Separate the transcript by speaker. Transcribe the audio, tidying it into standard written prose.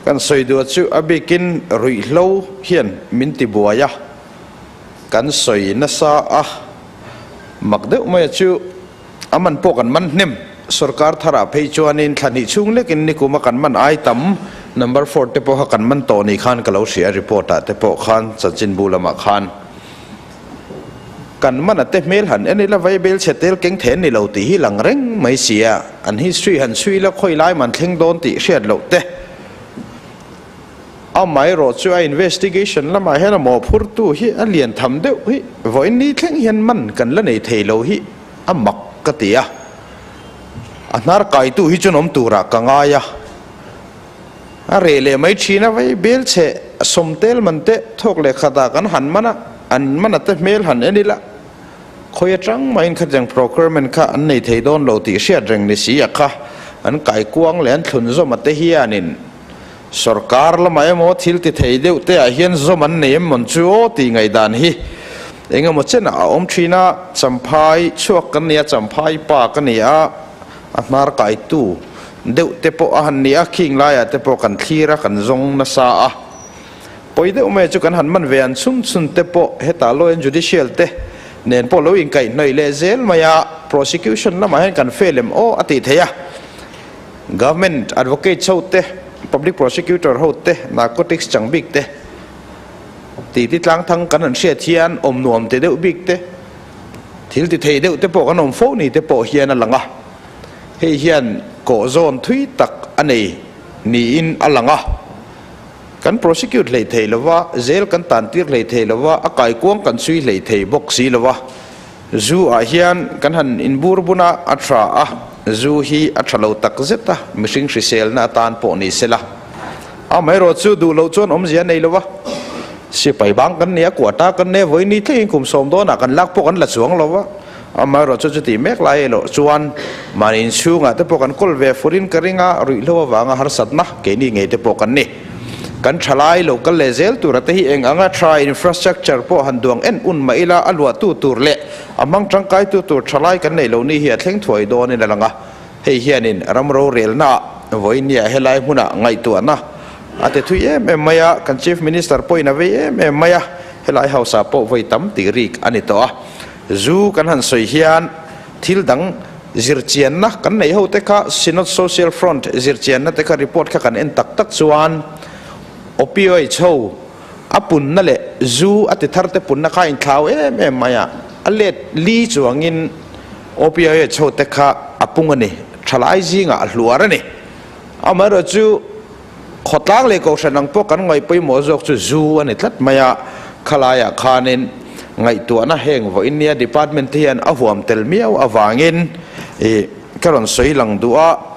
Speaker 1: kan soi du chu abikin rui lo hian min ti buaya kan soi na sa a magdeu mai chu aman po kan man hnem sarkar thara phei chuanin thani chung lekin ni kuma kan man ai tam number 4 te po ha kan man to ni khan kalo share report a te po khan sachin bulama khan kan man ate mel han ani la vaibel chetel keng then ni lo ti hi lang reng mai sia an history han sui la khoi lai man thleng don ti hriat lo te a mai ro chu a investigation la ma hena mo phur tu hi a lian tham deuh hi voin ni thleng hian man kan la nei thei lo hi a mak ka tia anar kai tu hi chunom tura ka nga ya are le mai china vai bel che somtel mante thok le khata kan han mana an mana te mel han ani la khoya tang main khajang procurement kha an nei thei don lo ti hriat reng ni si akha an kai kuang len thun zo mate hianin sarkar la mai mo thil ti thei deuh te a hian zo man nem mon chu ti ngai dan hi enga mo chena om thina champhai chuak kan nia champhai pa kan nia anar kai tu deuh te po a han nia king la ya te po kan thira kan zong na sa a poi deuh me chu kan han man vean sun te po heta lo en judicial te nen po lo in kai noi le zel maya prosecution la ma hen kan felem o ati theya government advocate chote public prosecutor hote narcotics changbik te ti tlang thang kan an sia thian om nuam te deuh bik te thil ti thei deuh te po kan om fo ni te po hian alanga hei hian ko zon thui tak anei ni in alanga kan prosecute lei thei lawa zel kan tan tir lei thei lawa akai kuang kan sui lei thei bok si lawa zu a hian kan han in burbuna atra a zu hi athalo tak zeta mishing hrisel na tan po ni sela a mai ro chu du lo chon om zia nei lawa si pai bang kan nia kwata kan ne voi ni thei kum som do na kan lak po kan la chuang lawa a mai ro chu ti mek lai lo chuan manin chunga te po kan kol ve forin karinga rui lo wanga har satna ke ni nge te po kan ni kan thalai local lezel turate hi eng anga try infrastructure po handuang en un maila alwa tu turle amang tangkai tu tur thalai kan nei lo ni hi thleng thoi do ni langa hei hianin ramro relna voinia helai huna ngai tu ana ate thui em maya kan chief minister poina ve em maya helai hausa po voi tam ti rik ani to a zu kan han soi hian thil dang zirchian na kan nei ho te kha sinot social front zirchian na te kha report kha kan en tak tak chuan opioid cho apun na le zu ati tharte pun na kha in thlau em maya alet li chuangin opioid cho te kha apung ani thalai jinga hluar ani amaro chu khotlang le ko sanang po kan ngai poi mo jok chu zu ani tlat maya khalaya khanin ngai tu na heng vo india department hian ahuam tel miau awangin karon soi lang duwa